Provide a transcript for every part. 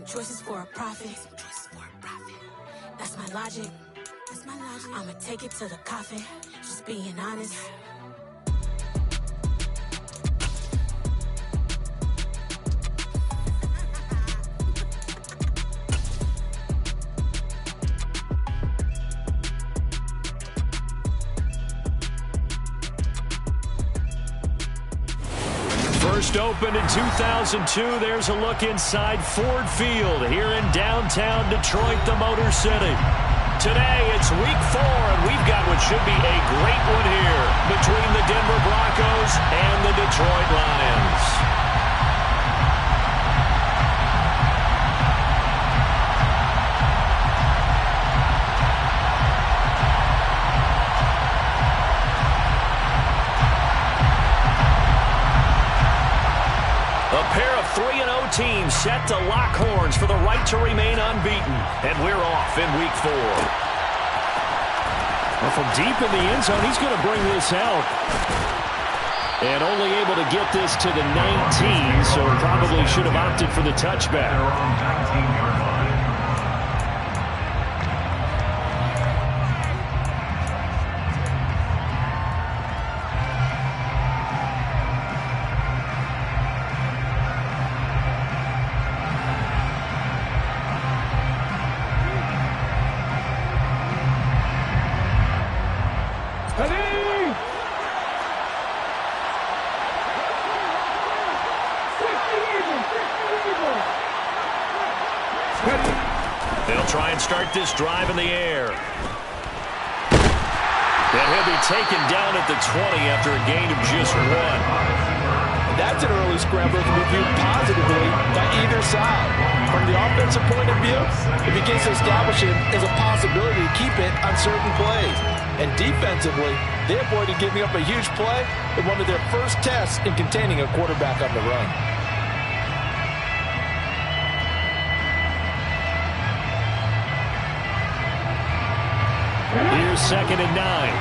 choices for a profit. That's my logic. I'ma take it to the coffin. Just being honest. First opened in 2002, there's a look inside Ford Field here in downtown Detroit, the Motor City. Today, it's week 4, and we've got what should be a great one here between the Denver Broncos and the Detroit Lions. A pair of 3-0 teams set to lock horns for the right to remain unbeaten. And we're off in week 4. Well, from deep in the end zone, he's going to bring this out. And only able to get this to the 19, so probably should have opted for the touchback. They'll try and start this drive in the air. And he'll be taken down at the 20 after a gain of just 1. That's an early scramble that can be viewed positively by either side. From the offensive point of view, it begins to establish him as a possibility to keep it on certain plays. And defensively, they avoided giving up a huge play in one of their first tests in containing a quarterback on the run. Here's 2nd and 9.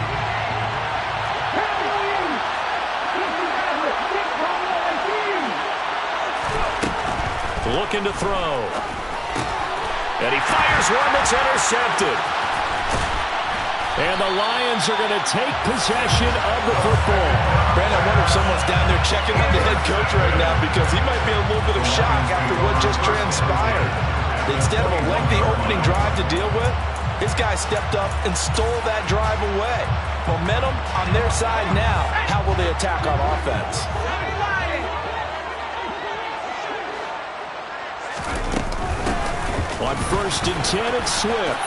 Looking to throw. And he fires one that's intercepted. And the Lions are going to take possession of the football. Brandon, I wonder if someone's down there checking on the head coach right now because he might be in a little bit of shock after what just transpired. Instead of a lengthy opening drive to deal with, this guy stepped up and stole that drive away. Momentum on their side now. How will they attack on offense? On 1st and 10, it's Swift.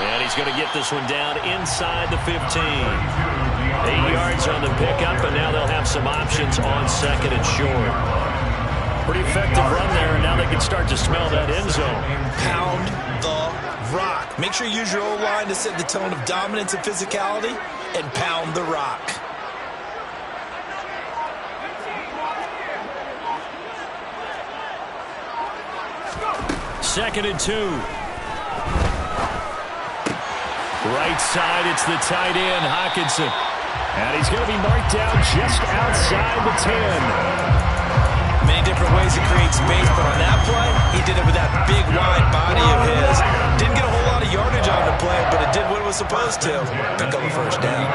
And he's going to get this one down inside the 15. 8 yards on the pickup, and now they'll have some options on 2nd and short. Pretty effective run there, and now they can start to smell that end zone. Pound the rock. Make sure you use your O-line to set the tone of dominance and physicality, and pound the rock. Second and 2. Right side, it's the tight end, Hockenson. And he's going to be marked down just outside the 10. Many different ways to create space, but on that play, he did it with that big, wide body of his. Didn't get a whole lot of yardage on the play, but it did what it was supposed to. Pick up a first down.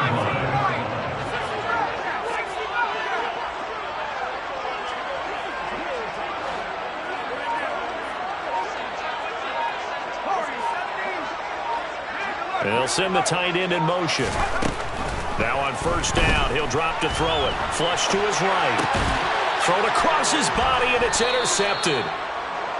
They'll send the tight end in motion. Now on 1st down, he'll drop to throw it. Flush to his right. Thrown across his body, and it's intercepted.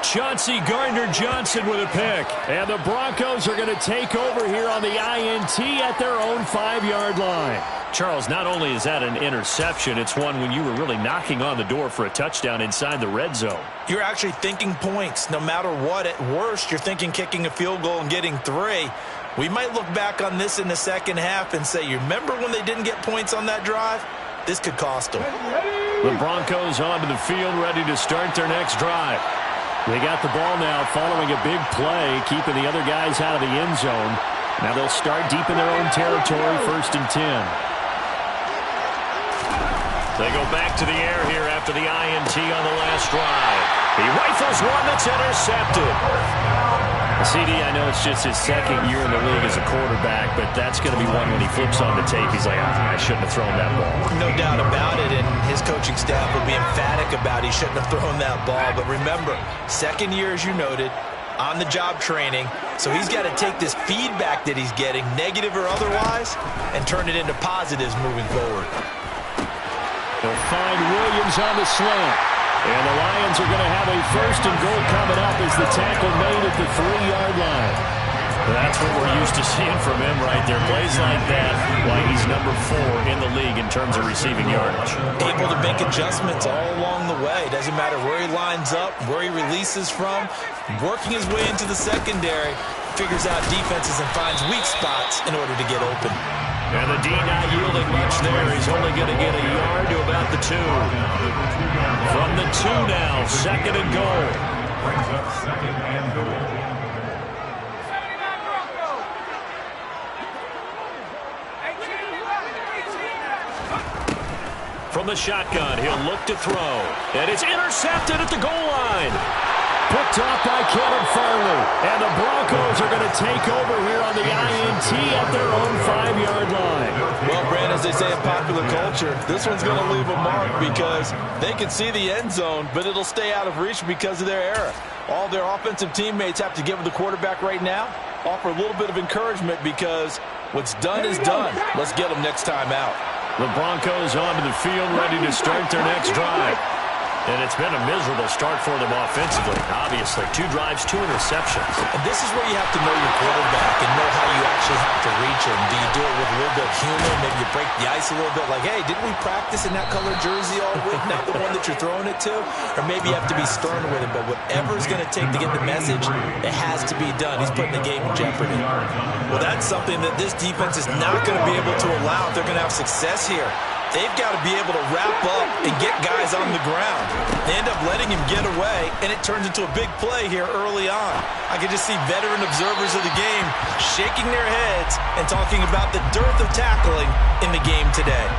Chauncey Gardner-Johnson with a pick. And the Broncos are going to take over here on the INT at their own 5-yard line. Charles, not only is that an interception, it's one when you were really knocking on the door for a touchdown inside the red zone. You're actually thinking points. No matter what, at worst, you're thinking kicking a field goal and getting 3. We might look back on this in the second half and say, you remember when they didn't get points on that drive? This could cost them. The Broncos onto the field, ready to start their next drive. They got the ball now following a big play, keeping the other guys out of the end zone. Now they'll start deep in their own territory, 1st and 10. They go back to the air here after the INT on the last drive. He rifles one that's intercepted. CD, I know it's just his second year in the league as a quarterback, but that's going to be one when he flips on the tape. He's like, I shouldn't have thrown that ball. No doubt about it, and his coaching staff will be emphatic about he shouldn't have thrown that ball. But remember, second year, as you noted, on-the-job training, so he's got to take this feedback that he's getting, negative or otherwise, and turn it into positives moving forward. They'll find Williams on the slant. And the Lions are going to have a first and goal coming up as the tackle made at the 3-yard line. That's what we're used to seeing from him right there. Plays like that, why he's number 4 in the league in terms of receiving yardage. Able to make adjustments all along the way. Doesn't matter where he lines up, where he releases from. Working his way into the secondary, figures out defenses and finds weak spots in order to get open. And the D not yielding much there. He's only going to get a yard to about the 2. From the 2 now, second and goal. Brings up second and goal. From the shotgun, he'll look to throw. And it's intercepted at the goal line. Picked off by Caleb Farley. And the Broncos are going to take over here on the INT at their own 5-yard line. Well, Brand, as they say in popular culture, this one's going to leave a mark because they can see the end zone, but it'll stay out of reach because of their error. All their offensive teammates have to give the quarterback right now, offer a little bit of encouragement because what's done is done. Let's get them next time out. The Broncos onto the field, ready to start their next drive. And it's been a miserable start for them offensively. Obviously, 2 drives, 2 interceptions. And this is where you have to know your quarterback and know how you actually have to reach him. Do you do it with a little bit of humor? Maybe you break the ice a little bit like, hey, didn't we practice in that color jersey all week? Not the one that you're throwing it to? Or maybe you have to be stern with him. But whatever it's going to take to get the message, it has to be done. He's putting the game in jeopardy. Well, that's something that this defense is not going to be able to allow if they're going to have success here. They've got to be able to wrap up and get guys on the ground. They end up letting him get away, and it turns into a big play here early on. I can just see veteran observers of the game shaking their heads and talking about the dearth of tackling in the game today.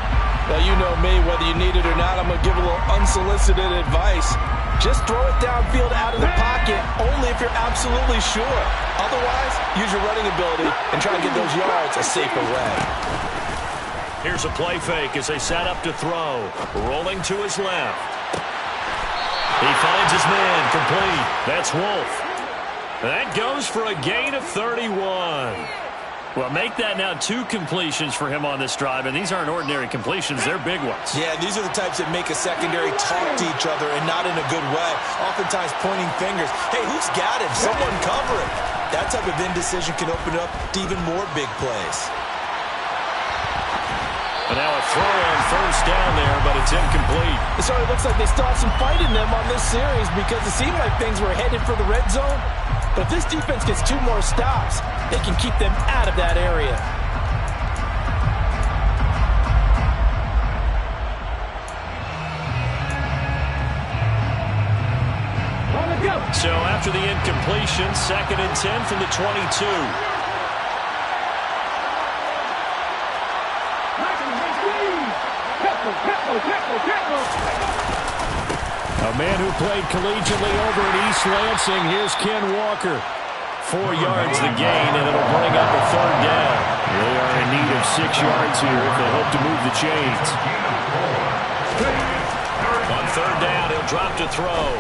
Well, you know me, whether you need it or not, I'm going to give a little unsolicited advice. Just throw it downfield out of the pocket only if you're absolutely sure. Otherwise, use your running ability and try to get those yards a safer way. Here's a play fake as they set up to throw. Rolling to his left. He finds his man complete. That's Wolf. That goes for a gain of 31. Well, make that now 2 completions for him on this drive, and these aren't ordinary completions. They're big ones. Yeah, these are the types that make a secondary talk to each other and not in a good way. Oftentimes pointing fingers. Hey, who's got him? Someone cover him. That type of indecision can open up to even more big plays. And now a throw on first down there, but it's incomplete. So it looks like they still have some fight in them on this series because it seemed like things were headed for the red zone. But if this defense gets 2 more stops, they can keep them out of that area. So after the incompletion, 2nd and 10 from the 22. A man who played collegiately over at East Lansing. Here's Ken Walker. 4 yards the gain, and it'll bring up a 3rd down. They are in need of 6 yards here if they hope to move the chains. On 3rd down, he'll drop to throw.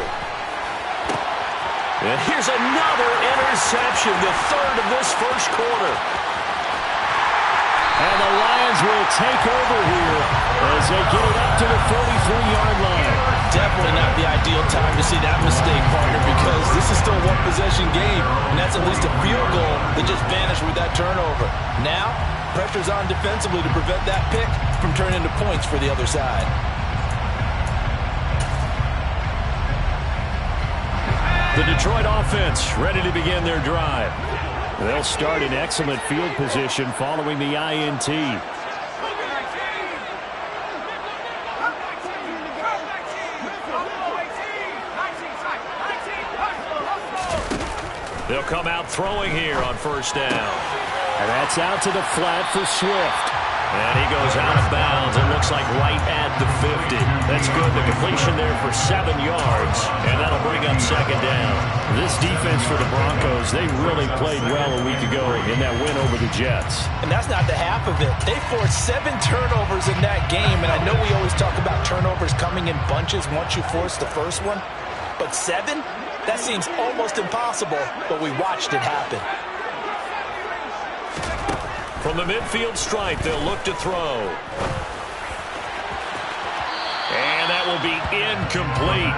And here's another interception, the 3rd of this first quarter. And the Lions will take over here as they get it up to the 43-yard line. Definitely not the ideal time to see that mistake, partner, because this is still a 1-possession game, and that's at least a field goal that just vanished with that turnover. Now, pressure's on defensively to prevent that pick from turning into points for the other side. The Detroit offense ready to begin their drive. They'll start in excellent field position following the INT. They'll come out throwing here on first down. And that's out to the flat for Swift. And he goes out of bounds. It looks like right at the 50. That's good. The completion there for 7 yards. And that'll bring up second down. This defense for the Broncos, they really played well a week ago in that win over the Jets. And that's not the half of it. They forced 7 turnovers in that game. And I know we always talk about turnovers coming in bunches once you force the first one. But 7? That seems almost impossible. But we watched it happen. From the midfield stripe, they'll look to throw. And that will be incomplete.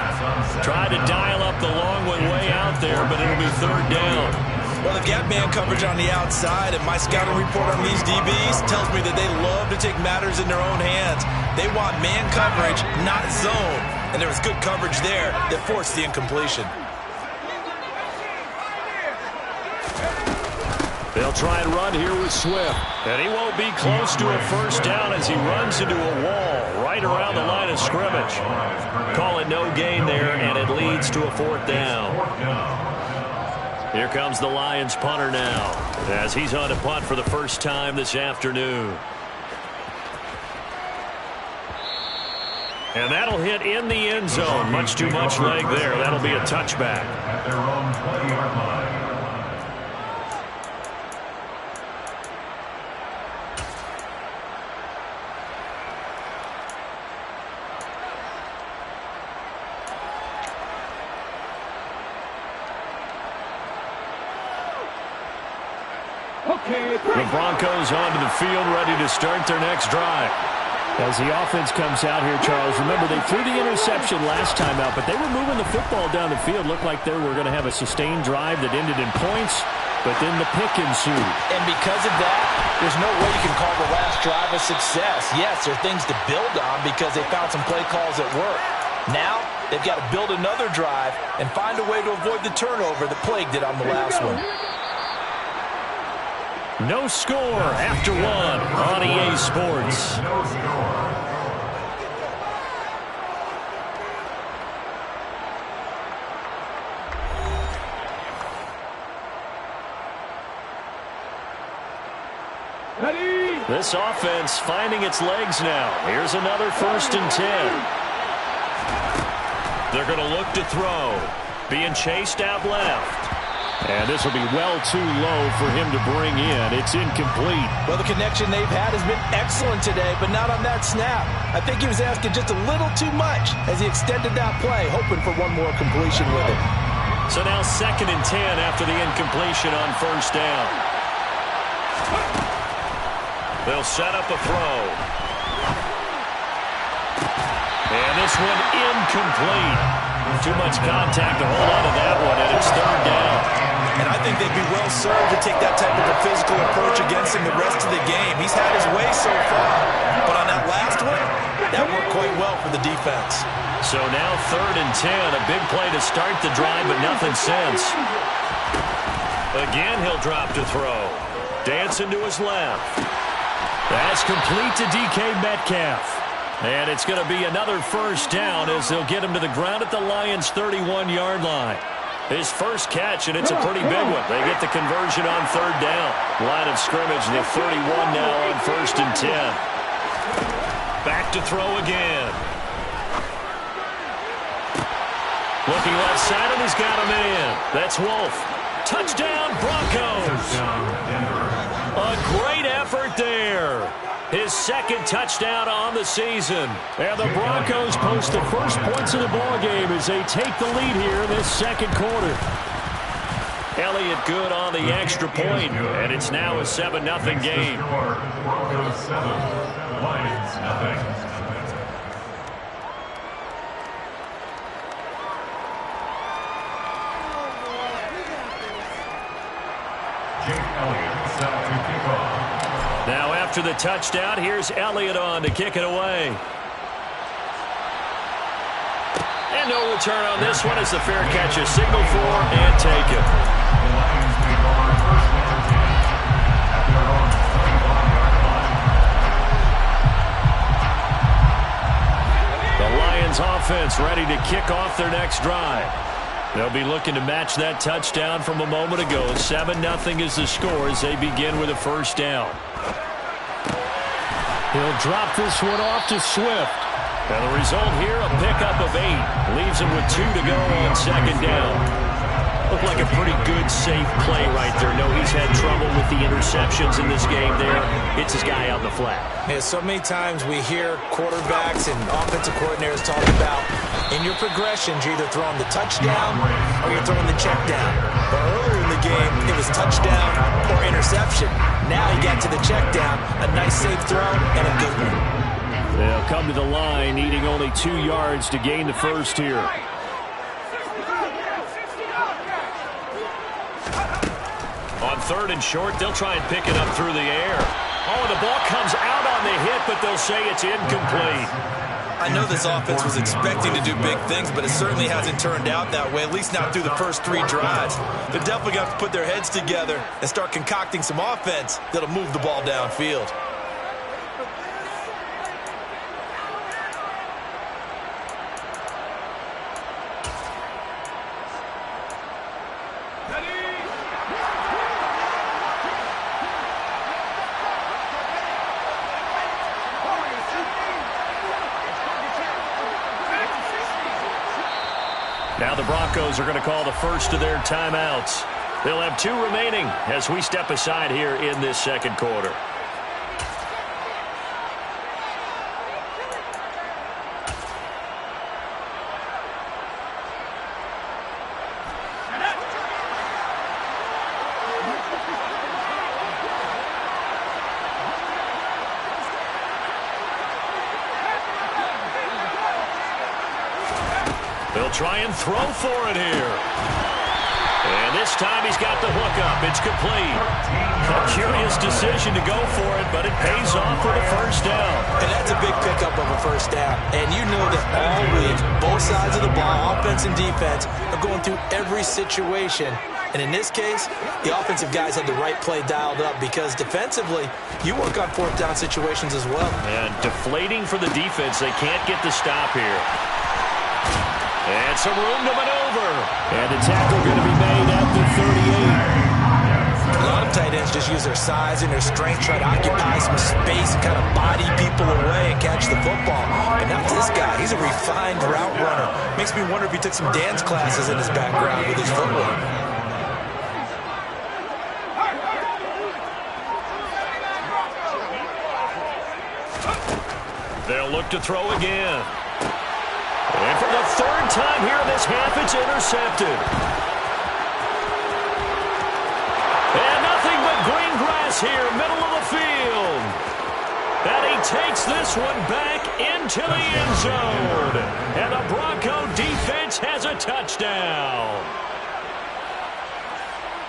Tried to dial up the long one way out there, but it'll be third down. Well, the gap man coverage on the outside, and my scouting report on these DBs tells me that they love to take matters in their own hands. They want man coverage, not zone. And there was good coverage there that forced the incompletion. They'll try and run here with Swift. And he won't be close to a first down as he runs into a wall right around the line of scrimmage. Call it no gain there, and it leads to a fourth down. Here comes the Lions punter now as he's on to punt for the first time this afternoon. And that'll hit in the end zone. Much too much leg there. That'll be a touchback. At their own 20-yard line. The Broncos onto the field, ready to start their next drive. As the offense comes out here, Charles, remember they threw the interception last time out, but they were moving the football down the field. Looked like they were going to have a sustained drive that ended in points, but then the pick ensued. And because of that, there's no way you can call the last drive a success. Yes, there are things to build on because they found some play calls that work. Now, they've got to build another drive and find a way to avoid the turnover that plagued it on the last one. No score after one on EA Sports. No score. This offense finding its legs now. Here's another 1st and 10. They're going to look to throw. Being chased out left. And this will be well too low for him to bring in. It's incomplete. Well, the connection they've had has been excellent today, but not on that snap. I think he was asking just a little too much as he extended that play, hoping for one more completion with it. So now 2nd and 10 after the incompletion on 1st down. They'll set up a throw. And this one incomplete. Too much contact to hold on to that one, and it's 3rd down. And I think they'd be well served to take that type of a physical approach against him the rest of the game. He's had his way so far, but on that last one, that worked quite well for the defense. So now 3rd and 10, a big play to start the drive, but nothing since. Again, he'll drop to throw. Dancing to his left. That's complete to DK Metcalf. And it's going to be another 1st down as they'll get him to the ground at the Lions' 31-yard line. His first catch, and it's a pretty big one. They get the conversion on 3rd down. Line of scrimmage, the 31 now on 1st and 10. Back to throw again. Looking left side, and he's got him in. That's Wolf. Touchdown, Broncos. A great effort there. His 2nd touchdown on the season. And the Broncos post the first points of the ballgame as they take the lead here in this 2nd quarter. Elliott good on the extra point, and it's now a 7-0 game. Broncos 7, Lions nothing. Jake Elliott set to kick off. Now after the touchdown, here's Elliott on to kick it away. And no return on this one as the fair catch is signaled for and taken. The Lions take over 1st and 10 at their own 21-yard line. The Lions offense ready to kick off their next drive. They'll be looking to match that touchdown from a moment ago. 7-0 is the score as they begin with a first down. He'll drop this one off to Swift. And the result here, a pickup of 8. Leaves him with 2 to go on second down. Looked like a pretty good, safe play right there. No, he's had trouble with the interceptions in this game there. It's his guy out in the flat. Yeah, so many times we hear quarterbacks and offensive coordinators talk about in your progressions, you're either throwing the touchdown or you're throwing the check down. But earlier in the game, it was touchdown or interception. Now he got to the check down, a nice safe throw, and a good one. They'll come to the line, needing only 2 yards to gain the first here. On 3rd and short, they'll try and pick it up through the air. Oh, the ball comes out on the hit, but they'll say it's incomplete. I know this offense was expecting to do big things, but it certainly hasn't turned out that way, at least not through the first 3 drives. They're definitely going to have to put their heads together and start concocting some offense that'll move the ball downfield. Now the Broncos are going to call the first of their timeouts. They'll have 2 remaining as we step aside here in this second quarter. They'll try and throw for it here. And this time he's got the hookup. It's complete. A curious decision to go for it, but it pays off with a first down. And that's a big pickup of a first down. And you know that all week, both sides of the ball, offense and defense, are going through every situation. And in this case, the offensive guys had the right play dialed up because defensively, you work on 4th down situations as well. And deflating for the defense. They can't get the stop here. And some room to maneuver. And the tackle going to be made at the 38. A lot of tight ends just use their size and their strength, try to occupy some space and kind of body people away and catch the football. But not this guy. He's a refined route runner. Makes me wonder if he took some dance classes in his background with his footwork. They'll look to throw again. And for the 3rd time here in this half, it's intercepted. And nothing but green grass here, middle of the field. And he takes this one back into the end zone. And the Bronco defense has a touchdown.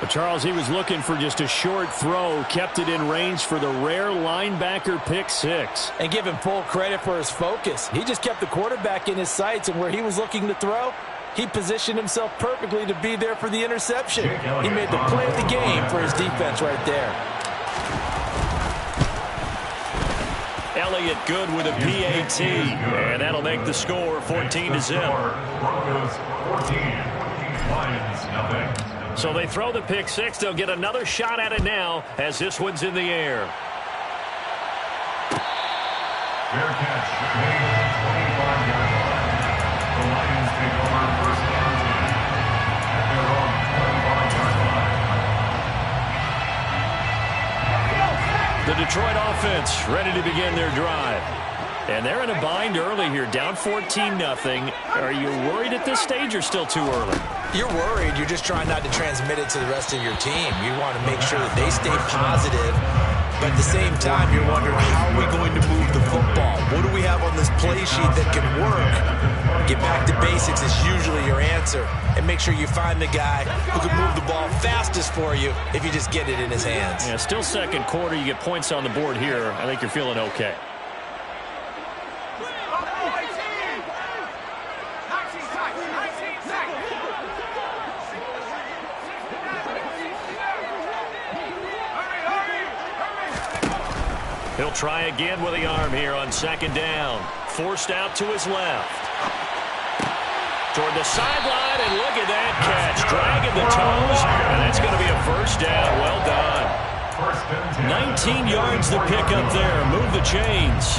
But Charles, he was looking for just a short throw, kept it in range for the rare linebacker pick 6. And give him full credit for his focus. He just kept the quarterback in his sights, and where he was looking to throw, he positioned himself perfectly to be there for the interception. He made the play of the game for his defense right there. Elliott good with a PAT. And that'll make the score 14-0. Broncos 14, Lions nothing. So they throw the pick 6. They'll get another shot at it now as this one's in the air. Fair catch made at the 25-yard line. The Lions take over first down 10 at their own 25-yard line. The Detroit offense ready to begin their drive. And they're in a bind early here, down 14-0. Are you worried at this stage or still too early? You're worried. You're just trying not to transmit it to the rest of your team. You want to make sure that they stay positive. But at the same time, you're wondering, how are we going to move the football? What do we have on this play sheet that can work? Get back to basics is usually your answer. And make sure you find the guy who can move the ball fastest for you if you just get it in his hands. Yeah, still second quarter. You get points on the board here. I think you're feeling okay. He'll try again with the arm here on second down. Forced out to his left. toward the sideline, and look at that catch. Dragging the toes, and that's going to be a first down. Well done. 19 yards to pick up there. Move the chains.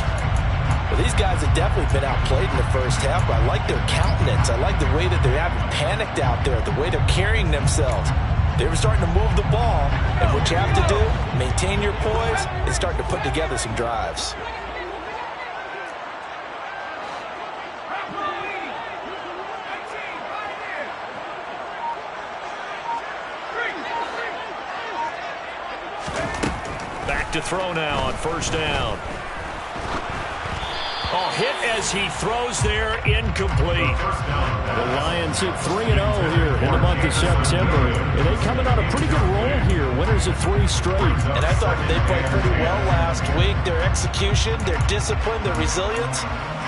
Well, these guys have definitely been outplayed in the first half, but I like their countenance. I like the way that they haven't panicked out there, the way they're carrying themselves. They were starting to move the ball, and what you have to do, maintain your poise and start to put together some drives. Back to throw now on first down. Oh, hit as he throws there, incomplete. The Lions hit 3-0 here in the month of September. And they coming on a pretty good roll here. Winners of 3 straight. And I thought they played pretty well last week. Their execution, their discipline, their resilience,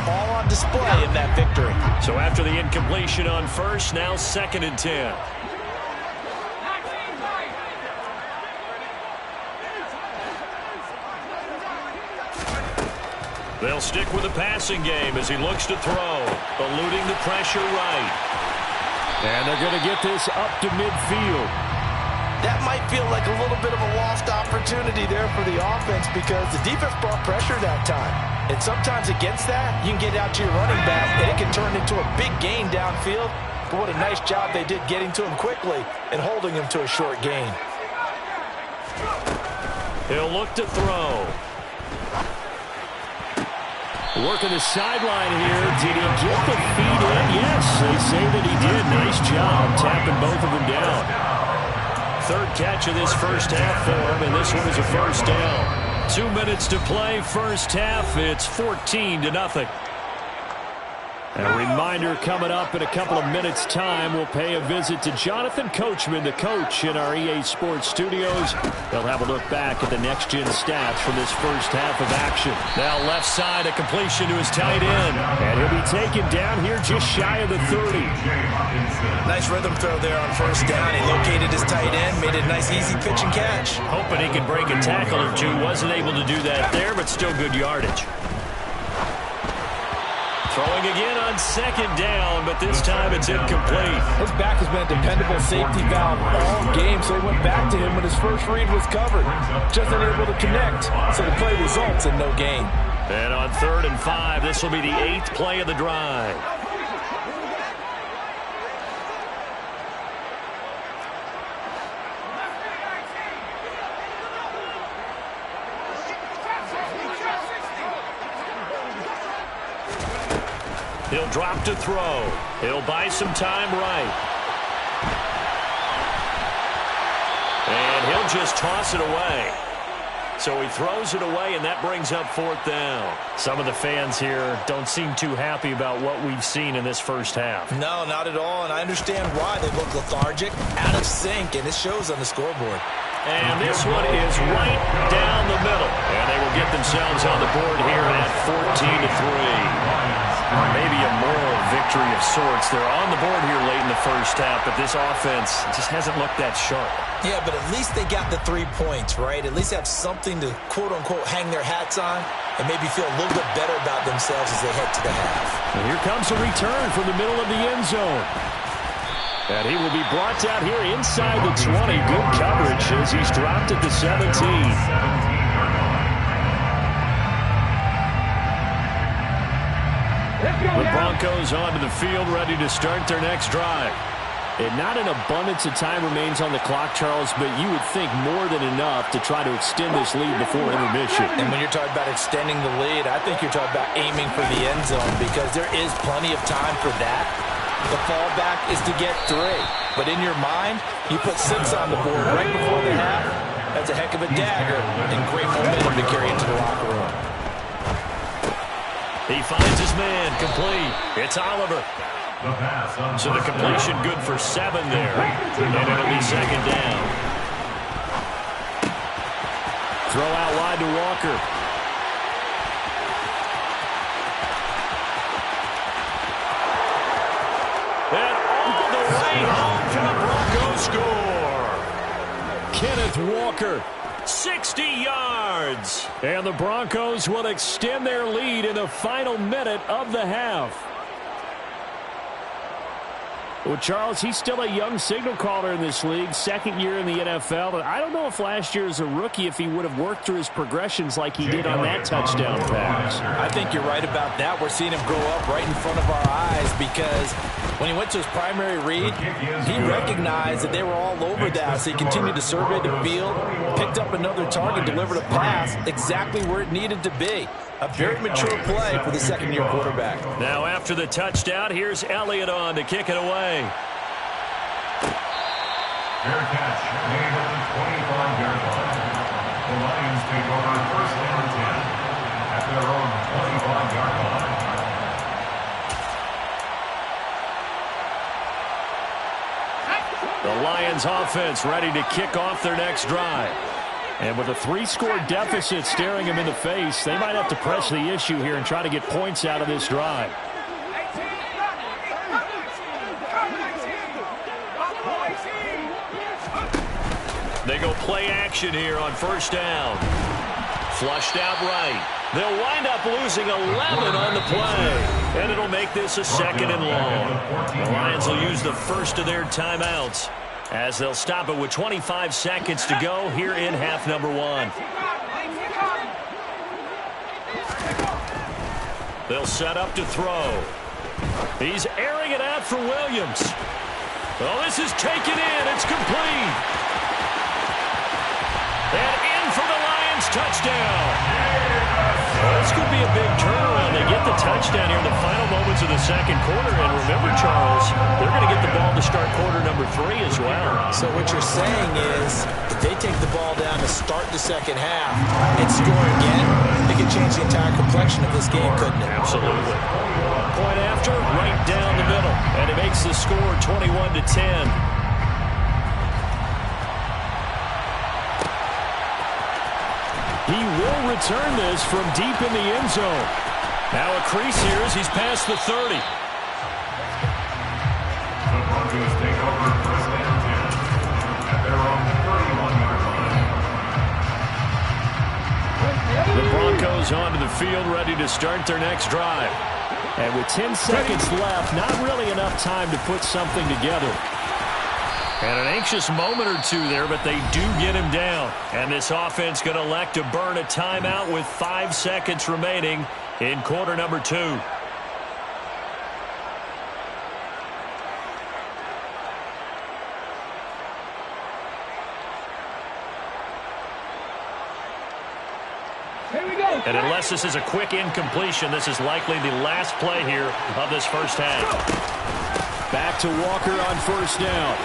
all on display in that victory. So after the incompletion on first, now 2nd and 10. They'll stick with the passing game as he looks to throw, eluding the pressure right. And they're going to get this up to midfield. That might feel like a little bit of a lost opportunity there for the offense because the defense brought pressure that time. And sometimes against that, you can get out to your running back, and it can turn into a big gain downfield. But what a nice job they did getting to him quickly and holding him to a short gain. He'll look to throw. Working the sideline here. Did he get the feet in? Yes, they say that he did. Nice job tapping both of them down. 3rd catch of this first half for him, and this one is a first down. 2 minutes to play, first half. It's 14-0. A reminder coming up in a couple of minutes' time. We'll pay a visit to Jonathan Coachman, the coach in our EA Sports studios. They'll have a look back at the next-gen stats from this first half of action. Now left side, a completion to his tight end. And he'll be taken down here just shy of the 30. Nice rhythm throw there on first down. He located his tight end, made it a nice easy pitch and catch. Hoping he could break a tackle or two. Wasn't able to do that there, but still good yardage. Throwing again on 2nd down, but this time it's incomplete. His back has been a dependable safety valve all game, so he went back to him when his first read was covered. Just unable to connect, so the play results in no gain. And on 3rd and 5, this will be the 8th play of the drive. He'll drop to throw. He'll buy some time right. And he'll just toss it away. So he throws it away, and that brings up 4th down. Some of the fans here don't seem too happy about what we've seen in this first half. No, not at all, and I understand why. They look lethargic, out of sync, and it shows on the scoreboard. And this one is right down the middle. And they will get themselves on the board here at 14-3. Maybe a moral victory of sorts. They're on the board here late in the first half, but this offense just hasn't looked that sharp. Yeah, but at least they got the 3 points, right? At least have something to, quote-unquote, hang their hats on and maybe feel a little bit better about themselves as they head to the half. And here comes a return from the middle of the end zone. And he will be brought down here inside the 20. Good coverage as he's dropped at the 17. The Broncos onto the field, ready to start their next drive. And not an abundance of time remains on the clock, Charles, but you would think more than enough to try to extend this lead before intermission. And when you're talking about extending the lead, I think you're talking about aiming for the end zone because there is plenty of time for that. The fallback is to get 3. But in your mind, you put 6 on the board right before the half. That's a heck of a dagger and great momentum to carry into the locker room. He finds his man, complete. It's Oliver. So the completion good for 7 there. And it'll be 2nd down. Throw out wide to Walker. And all the way home for the Broncos score. Kenneth Walker. 60 yards. And the Broncos will extend their lead in the final minute of the half. Well, Charles, he's still a young signal caller in this league, second year in the NFL. But I don't know if last year as a rookie, if he would have worked through his progressions like he did on that touchdown pass. I think you're right about that. We're seeing him grow up right in front of our eyes because when he went to his primary read, he recognized that they were all over that. So he continued to survey the field, picked up another target, delivered a pass exactly where it needed to be. A very mature play for the second-year quarterback. Now after the touchdown, here's Elliott on to kick it away. Fair catch made at the 25-yard line. The Lions take over first down and 10 at their own 25-yard line. The Lions offense ready to kick off their next drive. And with a 3-score deficit staring him in the face, they might have to press the issue here and try to get points out of this drive. They go play action here on first down. Flushed out right. They'll wind up losing 11 on the play. And it'll make this a second and long. The Lions will use the first of their timeouts as they'll stop it with 25 seconds to go here in half number 1. They'll set up to throw. He's airing it out for Williams. Oh, this is taken in. It's complete. And in for the Lions touchdown. Well, this could be a big turnaround. They get the touchdown here in the final moments of the second quarter. And remember, Charles, they're going to get the ball to start quarter number 3 as well. So what you're saying is if they take the ball down to start the second half and score again, they could change the entire complexion of this game, couldn't it? Absolutely. Point after, right down the middle. And it makes the score 21-10. He will return this from deep in the end zone. Now a crease here as he's past the 30. The Broncos take over first down and 10 at their own 31-yard line. The Broncos onto the field, ready to start their next drive. And with 10 seconds left, not really enough time to put something together. And an anxious moment or two there, but they do get him down. And this offense going to elect to burn a timeout with 5 seconds remaining in quarter number 2. And unless this is a quick incompletion, this is likely the last play here of this first half. Back to Walker on first down.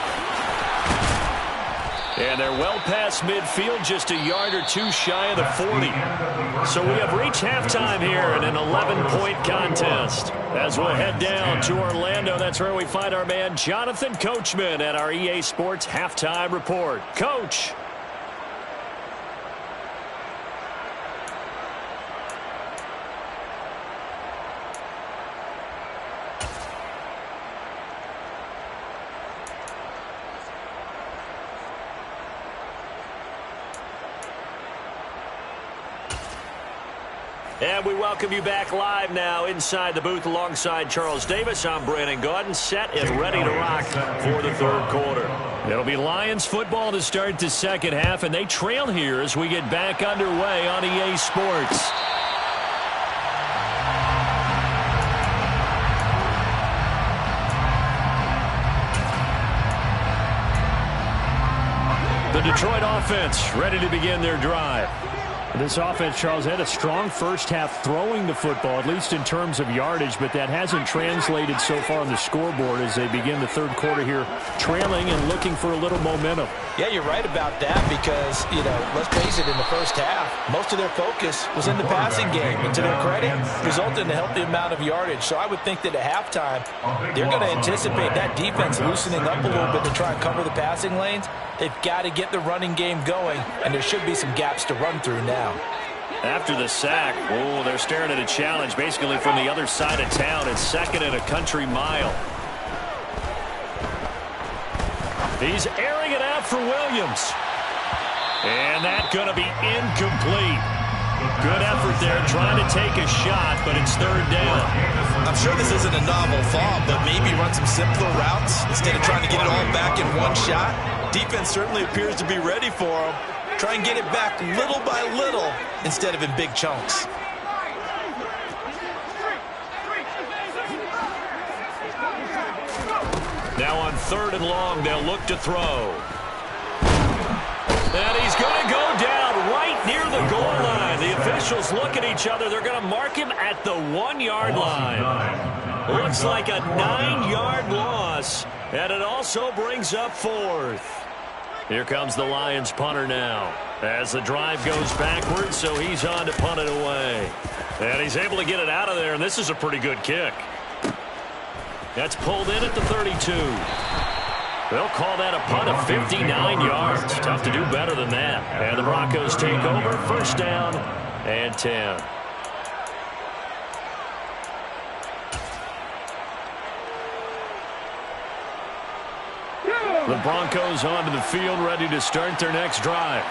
And they're well past midfield, just a yard or two shy of the 40. So we have reached halftime here in an 11-point contest. As we'll head down to Orlando, that's where we find our man Jonathan Coachman at our EA Sports Halftime Report. Coach. And we welcome you back live now inside the booth alongside Charles Davis. I'm Brandon Gaudin, set and ready to rock for the third quarter. It'll be Lions football to start the second half, and they trail here as we get back underway on EA Sports. The Detroit offense ready to begin their drive. This offense, Charles, had a strong first half throwing the football, at least in terms of yardage, but that hasn't translated so far on the scoreboard as they begin the third quarter here, trailing and looking for a little momentum. Yeah, you're right about that because, let's face it, in the first half, most of their focus was in the passing game. And to their credit, resulted in a healthy amount of yardage. So I would think that at halftime, they're going to anticipate that defense loosening up a little bit to try and cover the passing lanes. They've got to get the running game going, and there should be some gaps to run through now. After the sack, they're staring at a challenge basically from the other side of town. It's second and a country mile. He's airing it out for Williams. And that's going to be incomplete. Good effort there there trying to take a shot, but it's third down. I'm sure this isn't a novel thought, but maybe run some simpler routes instead of trying to get it all back in one shot. Defense certainly appears to be ready for them. Try and get it back little by little instead of in big chunks. Now on 3rd and long, they'll look to throw. And he's going to go down right near the goal line. The officials look at each other. They're going to mark him at the 1-yard line. Looks like a 9-yard loss, and it also brings up 4th. Here comes the Lions punter now as the drive goes backwards, so he's on to punt it away. And he's able to get it out of there, and this is a pretty good kick. That's pulled in at the 32. They'll call that a punt of 59 yards. Tough to do better than that. And the Broncos take over, 1st down and 10. The Broncos onto the field, ready to start their next drive.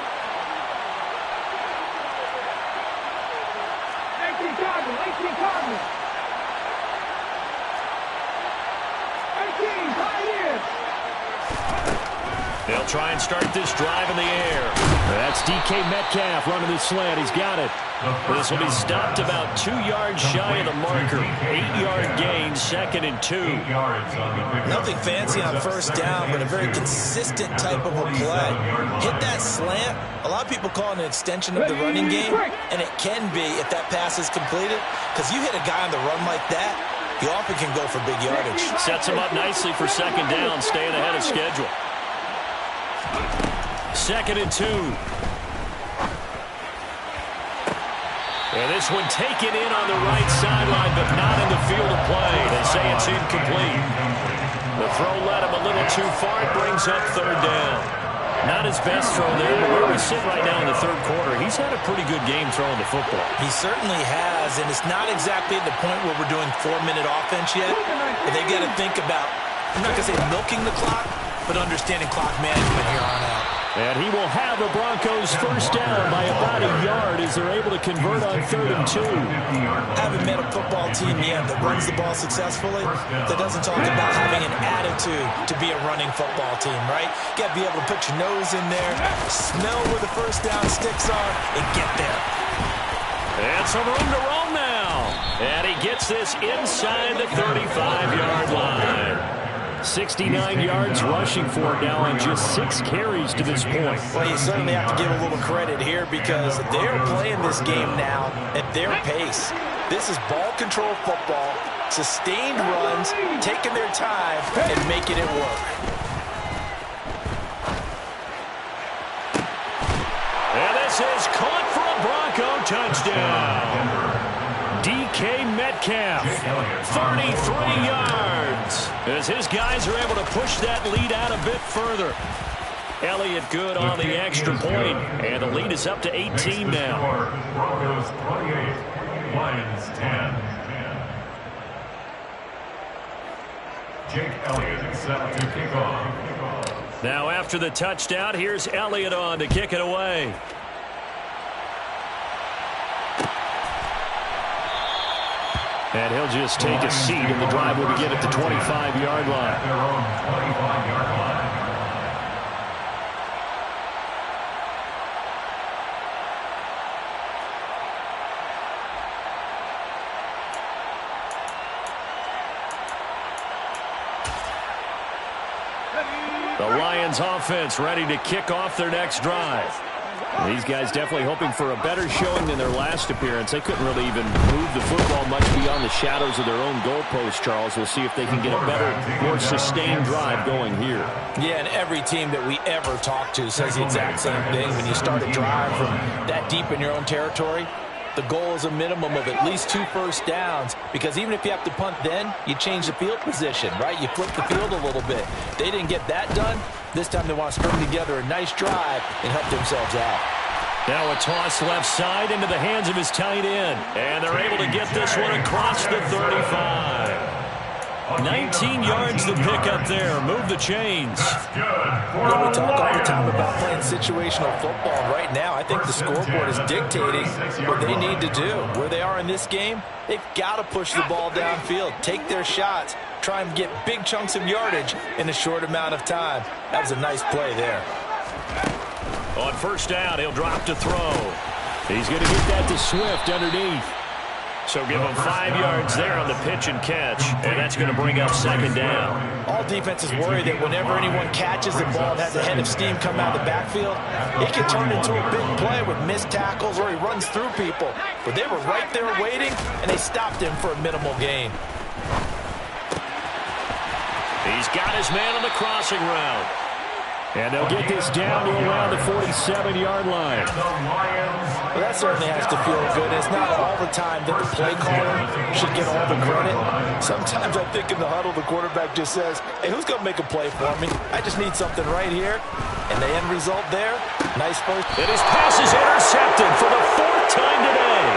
They'll try and start this drive in the air. That's DK Metcalf running the slant. He's got it. This will be stopped about 2 yards shy of the marker. 8-yard gain, 2nd and 2. Nothing fancy on 1st down, but a very consistent type of a play. Hit that slant. A lot of people call it an extension of the running game, and it can be if that pass is completed, because you hit a guy on the run like that, he often can go for big yardage. Sets him up nicely for 2nd down, staying ahead of schedule. 2nd and 2. And this one taken in on the right sideline, but not in the field of play. They say it's incomplete. The throw led him a little too far. It brings up 3rd down. Not his best throw there, but where we sit right now in the 3rd quarter, he's had a pretty good game throwing the football. He certainly has, and it's not exactly at the point where we're doing 4-minute offense yet, but they've got to think about, I'm not going to say milking the clock, but understanding clock management here on out. And he will have the Broncos 1st down by about a yard as they're able to convert on 3rd and 2. Haven't met a football team yet that runs the ball successfully, that doesn't talk about having an attitude to be a running football team, right? You got to be able to put your nose in there, smell where the 1st down sticks are, and get there. And some room to roam now. And he gets this inside the 35-yard line. 69 yards rushing for him now on just 6 carries to this point. Well, you certainly have to give a little credit here because they're playing this game now at their pace. This is ball control football, sustained runs, taking their time, and making it work. And this is caught for a Bronco touchdown. DK Metcalf, 33 yards, as his guys are able to push that lead out a bit further. Elliott good on the extra point, and the lead is up to 18 now. Broncos 28, Lions 10. Jake Elliott set to kick off. Now after the touchdown, here's Elliott on to kick it away. And he'll just take a seat, and the drive will begin at the 25-yard line. Their own 25-yard line. The Lions offense ready to kick off their next drive. These guys definitely hoping for a better showing than their last appearance. They couldn't really even move the football much beyond the shadows of their own goalpost, Charles. We'll see if they can get a better, more sustained drive going here. Yeah, and every team that we ever talk to says the exact same thing. When you start a drive from that deep in your own territory, the goal is a minimum of at least 2 first downs, because even if you have to punt then, you change the field position, right? You flip the field a little bit. They didn't get that done. This time they want to string together a nice drive and help themselves out. Now a toss left side into the hands of his tight end. And they're able to get this one across the 35. 19 yards to pick up there. Move the chains. Well, we talk all the time about playing situational football. Right now, I think the scoreboard is dictating what they need to do. Where they are in this game, they've got to push the ball downfield, take their shots, try and get big chunks of yardage in a short amount of time. That was a nice play there. On first down, he'll drop to throw. He's going to get that to Swift underneath. So give him 5 yards there on the pitch and catch, and that's going to bring up second down. All defenses worry that whenever anyone catches the ball and has a head of steam come out of the backfield, it can turn into a big play with missed tackles or he runs through people. But they were right there waiting, and they stopped him for a minimal gain. He's got his man on the crossing route. And they'll get this down to around the 47-yard line. Well, that certainly has to feel good. It's not all the time that the play caller should get all the credit. Sometimes I think in the huddle, the quarterback just says, hey, who's going to make a play for me? I just need something right here. And the end result there, nice first. And his pass is intercepted for the 4th time today.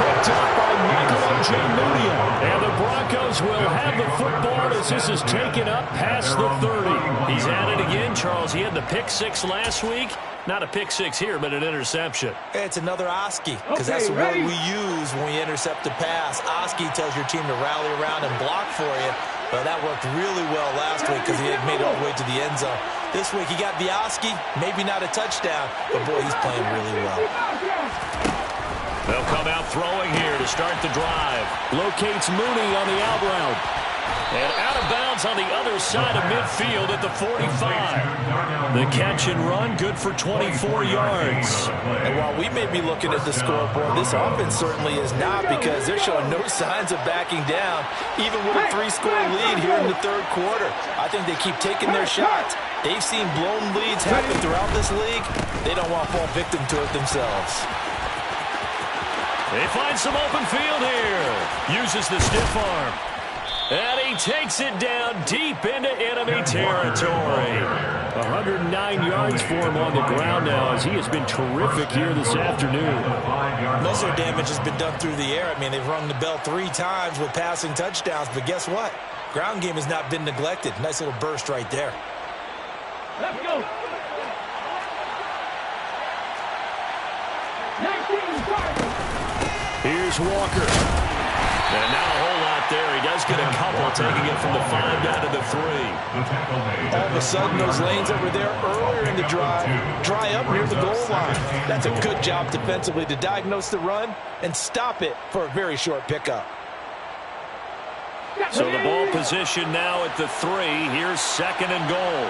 Picked up by Michael Ojemudia. And the Broncos will have the football as this is taken up past the 30. He's at it again, Charles. He had the pick 6 last week. Not a pick 6 here, but an interception. It's another Oski, because that's the word we use when we intercept a pass. Oski tells your team to rally around and block for you. But that worked really well last week because he had made it all the way to the end zone. This week he got the Oski, maybe not a touchdown, but boy, he's playing really well. They'll come out throwing here to start the drive. Locates Mooney on the out route. And out of bounds on the other side of midfield at the 45. The catch and run, good for 24 yards. And while we may be looking at the scoreboard, this offense certainly is not, because they're showing no signs of backing down, even with a 3-score lead here in the third quarter. I think they keep taking their shots. They've seen blown leads happen throughout this league. They don't want to fall victim to it themselves. They find some open field here. Uses the stiff arm. And he takes it down deep into enemy territory. 109 yards for him on the ground now, as he has been terrific here this afternoon. Most of their damage has been done through the air. I mean, they've rung the bell 3 times with passing touchdowns, but guess what? Ground game has not been neglected. Nice little burst right there. Let's go. 19 Cardinals. Here's Walker. And not a whole lot there. He does get a couple, taking it from the 5 down to the 3. All of a sudden, those lanes that were there earlier in the drive dry up near the goal line. That's a good job defensively to diagnose the run and stop it for a very short pickup. So the ball position now at the 3. Here's 2nd and goal.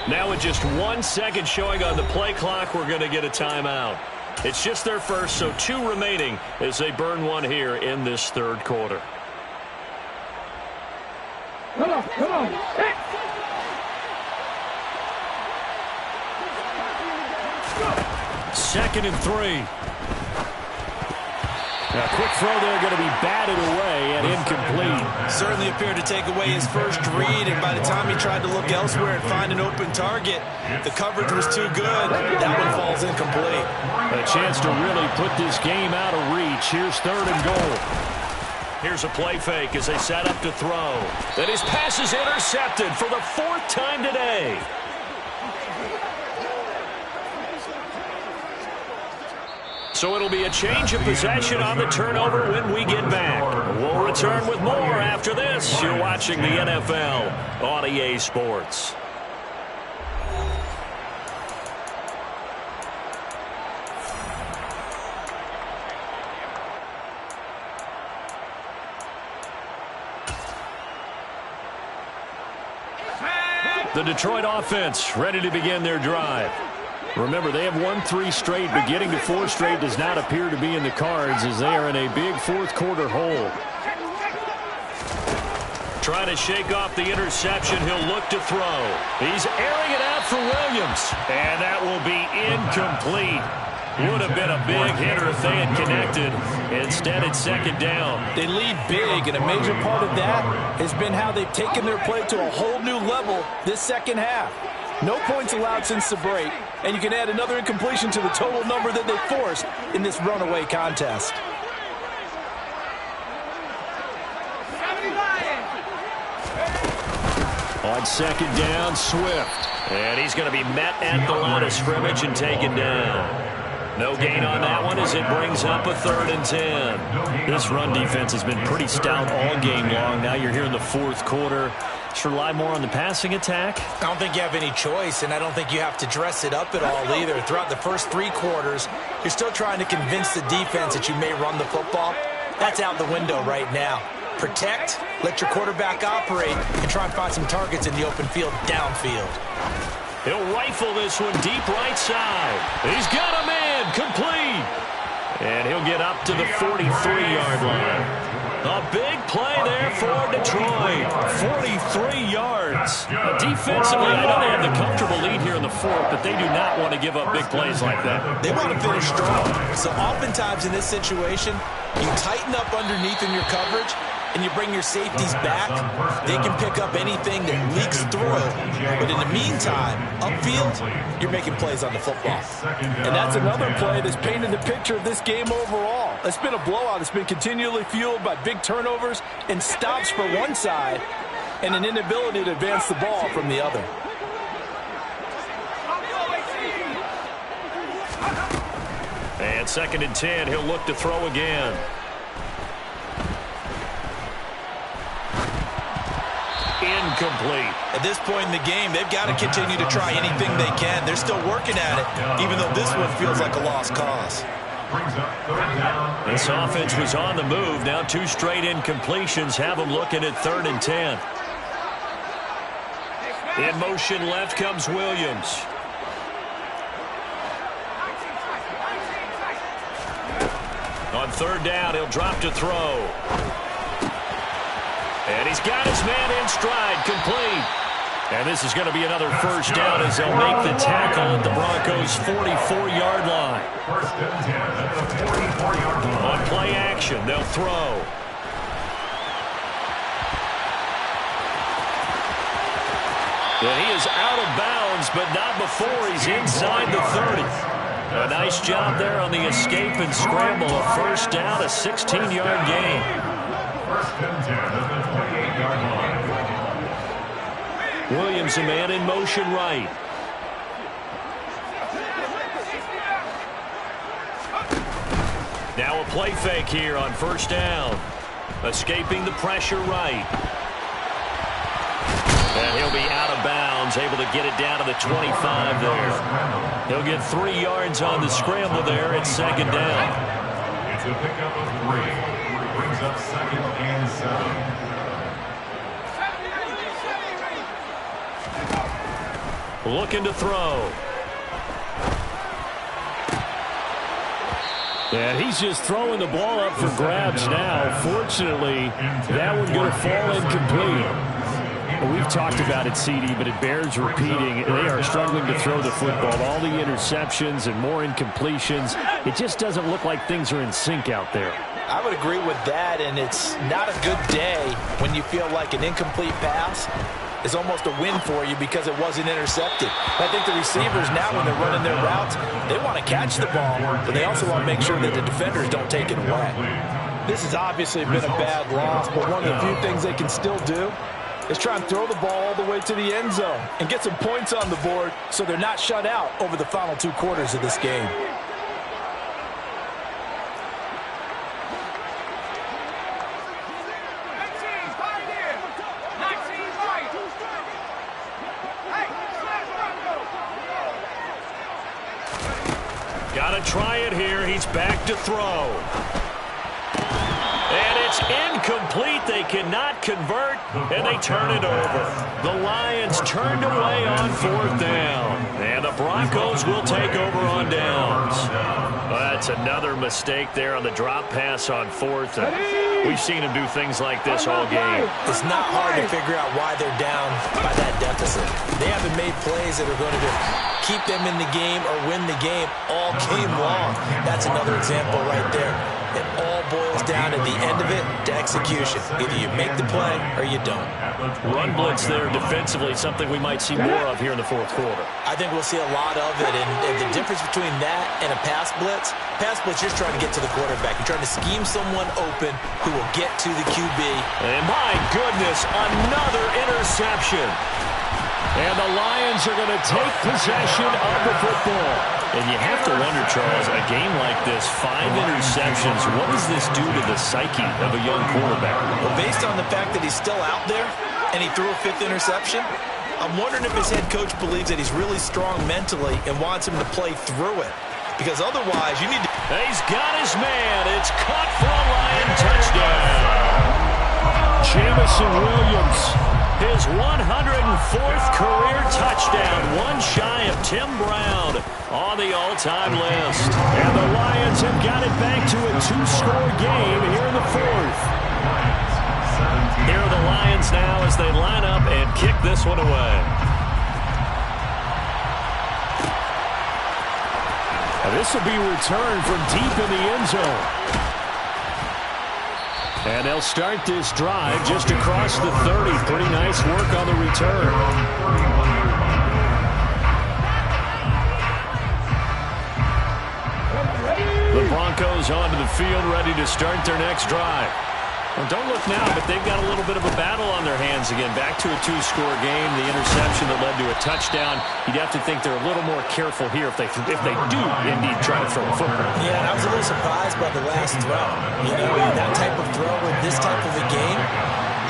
Now with just 1 second showing on the play clock, we're going to get a timeout. It's just their first, so 2 remaining as they burn 1 here in this third quarter. Come on, come on. Hey. 2nd and 3. A quick throw there, going to be batted away and incomplete. Certainly appeared to take away his first read, and by the time he tried to look elsewhere and find an open target, the coverage was too good. That one falls incomplete. A chance to really put this game out of reach. Here's 3rd and goal. Here's a play fake as they set up to throw. Then his pass is intercepted for the 4th time today. So it'll be a change of possession on the turnover when we get back. We'll return with more after this. You're watching the NFL on EA Sports. The Detroit offense ready to begin their drive. Remember, they have won 3 straight, but getting to 4 straight does not appear to be in the cards as they are in a big fourth quarter hole. Trying to shake off the interception. He'll look to throw. He's airing it out for Williams. And that will be incomplete. Would have been a big hitter if they had connected. Instead, it's second down. They lead big, and a major part of that has been how they've taken their play to a whole new level this second half. No points allowed since the break, and you can add another incompletion to the total number that they forced in this runaway contest. On second down, Swift. And he's going to be met at the line of scrimmage and taken down. No gain on that one as it brings up a 3rd and 10. This run defense has been pretty stout all game long. Now you're here in the fourth quarter. Should rely more on the passing attack. I don't think you have any choice, and I don't think you have to dress it up at all either. Throughout the first 3 quarters, you're still trying to convince the defense that you may run the football. That's out the window right now. Protect, let your quarterback operate, and try and find some targets in the open field downfield. He'll rifle this one deep right side. He's got a man, complete. And he'll get up to the 43-yard line. A big play there for Detroit. 43 yards. Defensively, I know they have the comfortable lead here in the fourth, but they do not want to give up big plays like that. They want to finish strong. So oftentimes in this situation, you tighten up underneath in your coverage, and you bring your safeties back. They can pick up anything that leaks through. But in the meantime, upfield, you're making plays on the football. And that's another play that's painted the picture of this game overall. It's been a blowout. It's been continually fueled by big turnovers and stops for one side and an inability to advance the ball from the other. And 2nd and 10, he'll look to throw again. Incomplete. At this point in the game, they've got to continue to try anything they can. They're still working at it, even though this one feels like a lost cause. This offense was on the move. Now 2 straight incompletions have them looking at 3rd and 10. In motion left comes Williams. On 3rd down, he'll drop to throw. And he's got his man in stride, complete. And this is going to be another 1st down as they'll make the tackle at the Broncos' 44-yard line. 1st and 10 at the 44-yard line. On play action, they'll throw. And he is out of bounds, but not before he's inside the 30. A nice job there on the escape and scramble. A 1st down, a 16-yard gain. 1st and 10 at the 28-yard line. Williams, a man in motion right. Now a play fake here on 1st down. Escaping the pressure right. And he'll be out of bounds, able to get it down to the 25 there. He'll get 3 yards on the scramble there at 2nd down. It's a pickup of 3. Brings up 2nd and 7. Looking to throw. And he's just throwing the ball up for grabs now. Fortunately, that one going to fall incomplete. Well, we've talked about it, CD, but it bears repeating. They are struggling to throw the football. All the interceptions and more incompletions. It just doesn't look like things are in sync out there. I would agree with that, and it's not a good day when you feel like an incomplete pass is almost a win for you because it wasn't intercepted. I think the receivers now, when they're running their routes, they want to catch the ball, but they also want to make sure that the defenders don't take it away. This has obviously been a bad loss, but one of the few things they can still do is try and throw the ball all the way to the end zone and get some points on the board so they're not shut out over the final 2 quarters of this game. Got to try it here. He's back to throw. And it's incomplete. They cannot convert, and they turn it over. The Lions turned away on 4th down, and the Broncos will take over on downs. That's another mistake there on the drop pass on 4th. And we've seen him do things like this all game. It's not hard to figure out why they're down by that deficit. They they haven't made plays that are going to keep them in the game or win the game all game long. That's another example right there. It all boils down at the end of it to execution. Either you make the play or you don't. Run blitz there defensively, something we might see more of here in the fourth quarter. I think we'll see a lot of it, and the difference between that and a pass blitz, you're just trying to get to the quarterback. You're trying to scheme someone open who will get to the QB. And my goodness, another interception. And the Lions are going to take possession of the football. And you have to wonder, Charles, a game like this, 5 interceptions, what does this do to the psyche of a young quarterback? Well, based on the fact that he's still out there and he threw a 5th interception, I'm wondering if his head coach believes that he's really strong mentally and wants him to play through it. Because otherwise, you need to... He's got his man. It's caught for a Lion touchdown. Jamison Williams, his 104th career touchdown, one shy of Tim Brown on the all-time list. And the Lions have got it back to a 2-score game here in the fourth. Here are the Lions now as they line up and kick this one away. Now this will be returned from deep in the end zone. And they'll start this drive just across the 30. Pretty nice work on the return. The Broncos onto the field, ready to start their next drive. Well, don't look now, but they've got a little bit of a battle on their hands again. Back to a 2-score game. The interception that led to a touchdown. You'd have to think they're a little more careful here if they do indeed try to throw a football. Yeah, and I was a little surprised by the last throw. You know, that type of throw in this type of a game,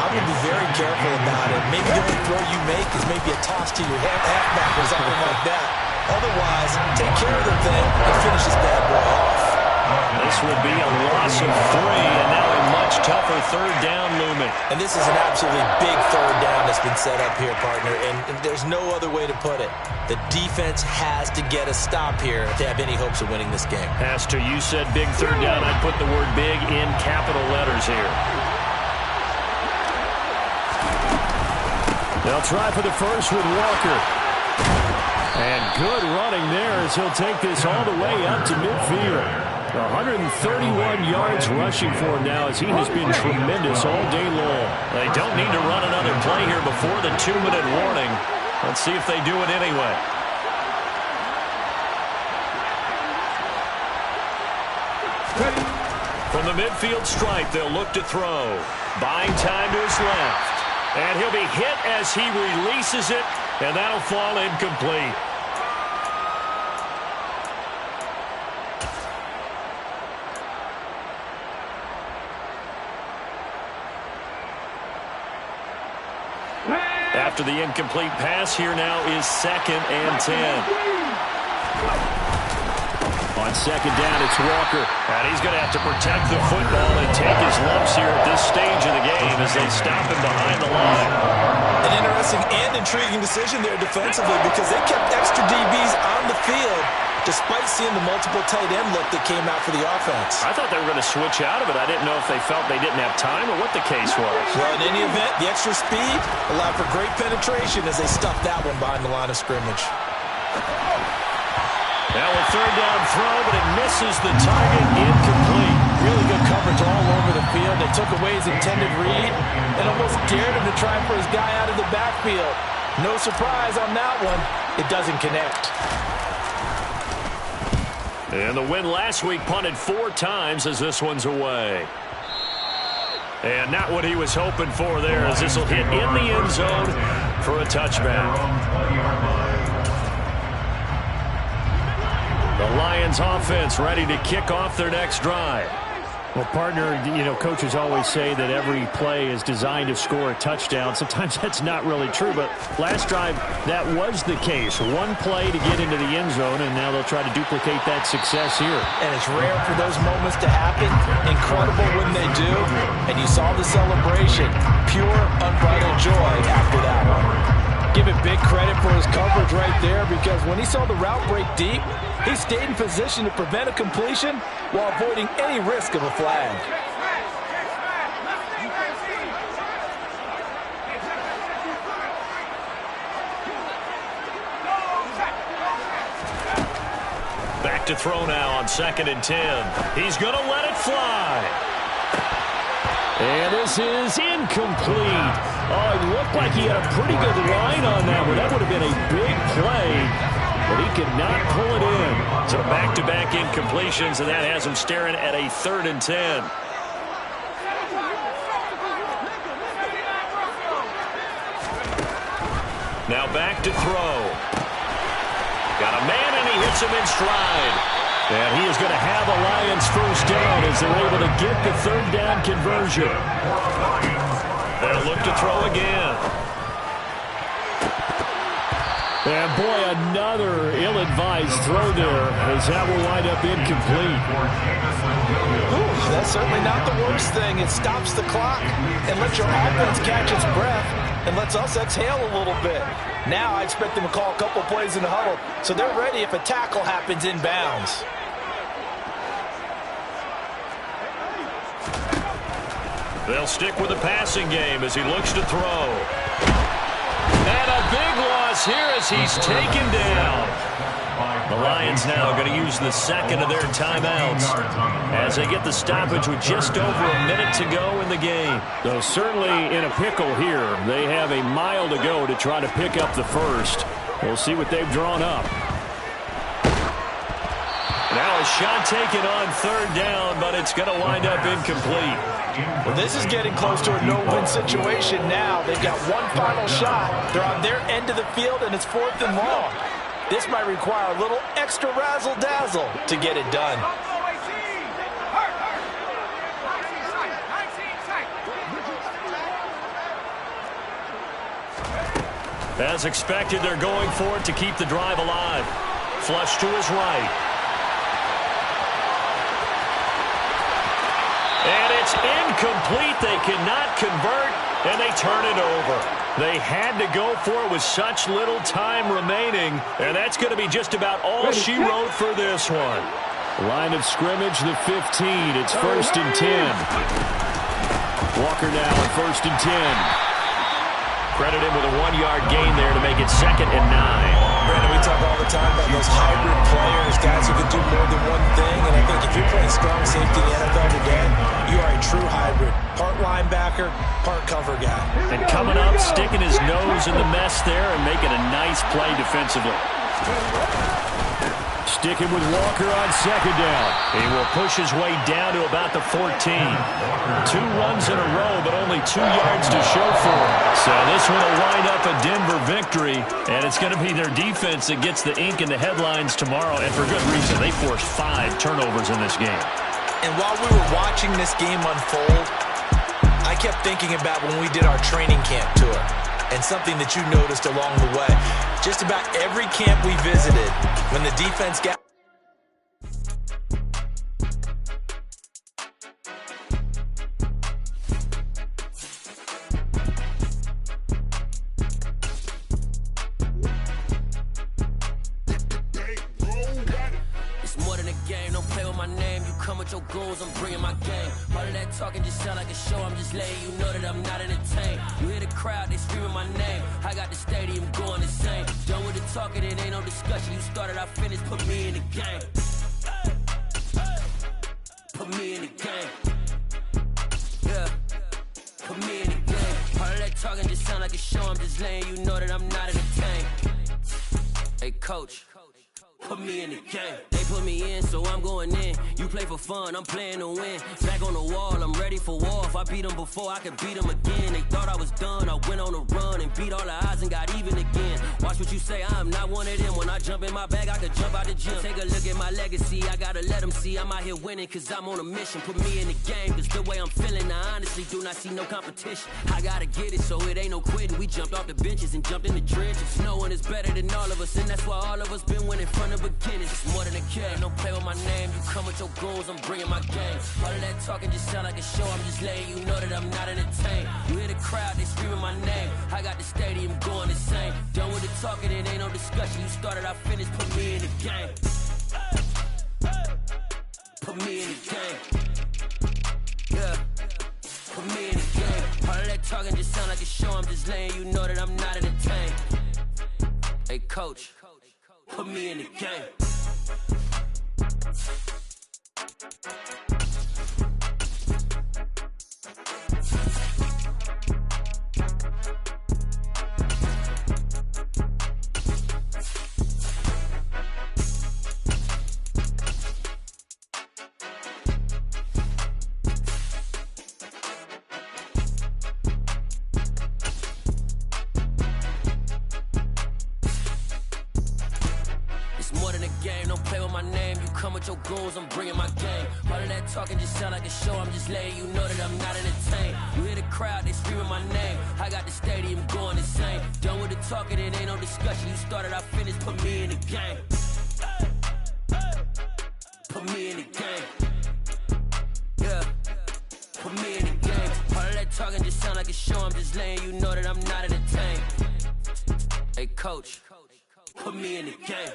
I'm going to be very careful about it. Maybe the only throw you make is maybe a toss to your halfback or something like that. Otherwise, take care of the thing and finish this bad boy off. This would be a loss of 3, and now a much tougher third down looming. And this is an absolutely big third down that's been set up here, partner, and there's no other way to put it. The defense has to get a stop here to have any hopes of winning this game. As to you said big third down, I'd put the word big in capital letters here. They'll try for the first with Walker. And good running there as he'll take this all the way up to midfield. 131 yards rushing for him now as he has been tremendous all day long. They don't need to run another play here before the 2-minute warning. Let's see if they do it anyway. From the midfield stripe, they'll look to throw. Buying time to his left. And he'll be hit as he releases it, and that'll fall incomplete. After the incomplete pass, here now is 2nd and 10. On 2nd down, it's Walker. And he's going to have to protect the football and take his lumps here at this stage of the game as they stop him behind the line. An interesting and intriguing decision there defensively because they kept extra DBs on the field despite seeing the multiple tight end look that came out for the offense. I thought they were going to switch out of it. I didn't know if they felt they didn't have time or what the case was. Well, in any event, the extra speed allowed for great penetration as they stuffed that one behind the line of scrimmage. Now a third down throw, but it misses the target, incomplete. Really good coverage all over the field. They took away his intended read and almost dared him to try for his guy out of the backfield. No surprise on that one. It doesn't connect. And the win last week punted 4 times as this one's away. And not what he was hoping for there as this will hit in the end zone for a touchback. The Lions offense ready to kick off their next drive. Well, partner, you know, coaches always say that every play is designed to score a touchdown. Sometimes that's not really true, but last drive, that was the case. One play to get into the end zone, and now they'll try to duplicate that success here. And it's rare for those moments to happen. Incredible when they do. And you saw the celebration. Pure, unbridled joy after that one. Give it big credit for his coverage right there because when he saw the route break deep, he stayed in position to prevent a completion while avoiding any risk of a flag. to throw now on 2nd and 10. He's going to let it fly. And this is incomplete. Oh, it looked like he had a pretty good line on that one. That would have been a big play, but he could not pull it in. So back-to-back incompletions, and that has him staring at a 3rd and 10. Now back to throw. Got a man, and he hits him in stride. And he is going to have a Lions first down as they're able to get the 3rd down conversion. They'll look to throw again. And boy, another ill-advised throw there as that will wind up incomplete. Ooh, that's certainly not the worst thing. It stops the clock and lets your offense catch its breath and lets us exhale a little bit. Now I expect them to call a couple plays in the huddle so they're ready if a tackle happens inbounds. They'll stick with the passing game as he looks to throw. And a big loss here as he's taken down. The Lions now going to use the 2nd of their timeouts as they get the stoppage with just over a minute to go in the game. Though certainly in a pickle here. They have a mile to go to try to pick up the first. We'll see what they've drawn up. Now a shot taken on 3rd down, but it's going to wind up incomplete. Well, this is getting close to a no-win situation now. They've got one final shot. They're on their end of the field, and it's 4th and long. This might require a little extra razzle-dazzle to get it done. As expected, they're going for it to keep the drive alive. Flush to his right. And it's incomplete. They cannot convert, and they turn it over. They had to go for it with such little time remaining, and that's going to be just about all she wrote for this one. Line of scrimmage, the 15. It's 1st and 10. Walker now at 1st and 10. Credit him with a 1-yard gain there to make it 2nd and 9. Brandon, we talk all the time about those hybrid players, guys who can do more than one thing, and I think if you're playing strong safety in the NFL today, you are a true hybrid. Part linebacker, part cover guy. And coming up, sticking his nose in the mess there and making a nice play defensively. Sticking with Walker on 2nd down. He will push his way down to about the 14. 2 runs in a row, but only 2 yards to show for it. So this one will wind up a Denver victory, and it's going to be their defense that gets the ink in the headlines tomorrow, and for good reason. They forced 5 turnovers in this game. And while we were watching this game unfold, I kept thinking about when we did our training camp tour. And something that you noticed along the way. Just about every camp we visited, when the defense got... It's more than a game, don't play with my name. You come with your goons, I'm bringing my game. All of that talking just sound like a show, I'm just letting you know that I'm not entertained. You hear the crowd, they screaming my name. I got the stadium going insane. Done with the talking, it ain't no discussion. You started, I finished, put me in the game. Put me in the game. Yeah, put me in the game. All of that talking just sound like a show, I'm just letting you know that I'm not entertained. Hey, coach. Put me in the game. They put me in, so I'm going in. You play for fun, I'm playing to win. Back on the wall, I'm ready for war. If I beat them before, I could beat them again. They thought I was done, I went on a run and beat all the odds and got even again. Watch what you say, I'm not one of them. When I jump in my bag, I could jump out the gym. Take a look at my legacy, I gotta let them see I'm out here winning, cause I'm on a mission. Put me in the game, cause the way I'm feeling, I honestly do not see no competition. I gotta get it, so it ain't no quitting. We jumped off the benches and jumped in the trenches. No one is better than all of us, and that's why all of us been winning from the beginning. It's more than a game, don't play with my name. You come with your goons, I'm bringing my game. All of that talking just sound like a show, I'm just letting you know that I'm not entertained. You hear the crowd, they screaming my name. I got the stadium going insane. Done with the talking, it ain't no discussion. You started, I finished, put me in the game. Put me in the game. Yeah, put me in the game. All of that talking just sound like a show, I'm just letting you know that I'm not entertained. Hey, coach. Put me in the game. Your goons, I'm bringing my game. All of that talking just sound like a show. I'm just letting you know that I'm not entertained. You hear the crowd, they screaming my name. I got the stadium going insane. Done with the talking, it ain't no discussion. You started, I finished. Put me in the game. Put me in the game. Yeah. Put me in the game. All of that talking just sound like a show. I'm just letting you know that I'm not entertained. Hey, coach, put me in the game.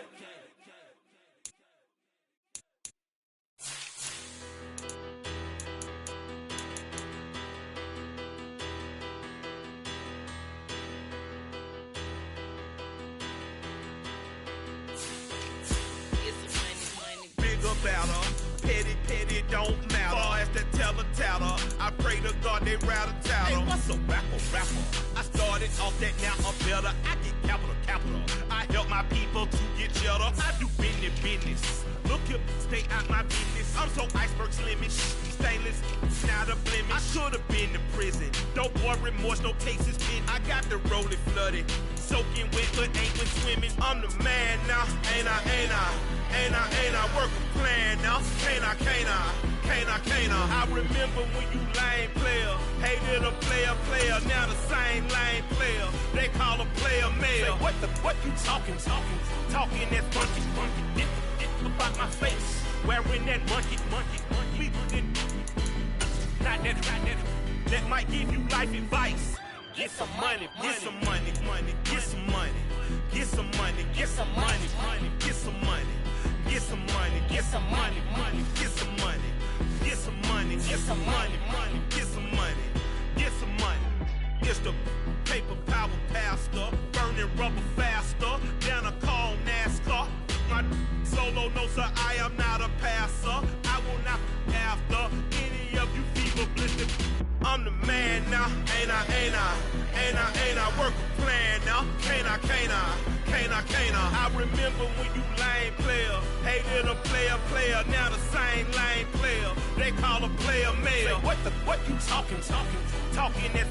Petty don't matter. Far as that teller-tatter, I pray to God they rattle-tattle. Hey, what's a rapper? I started off that, now I'm better. I get capital. I help my people to get cheddar. I do business. Look here, stay out my business. I'm so iceberg slimish, stainless, not a blemish. I should've been in prison. Don't boy remorse, no cases pinned. I got the rolling flooded, soaking wet, but ain't been swimming. I'm the man now, ain't I? Work a plan now, can't I? I remember when you lame player, hated a player, now the same lame player. They call a player mayor. Say, what you talking that funky, about my face, wearing that monkey. We didn't, not that might give you life advice. Get some money. It's the paper power pastor, burning rubber faster, down a call NASCAR. My solo, no sir, I am not a passer. I will not after any of you fever blistered. I'm the man now, ain't I? Work a plan now, can't I? I remember when you lame player, hated a player, now the same lame player. They call a player mayor. Say, what you talking that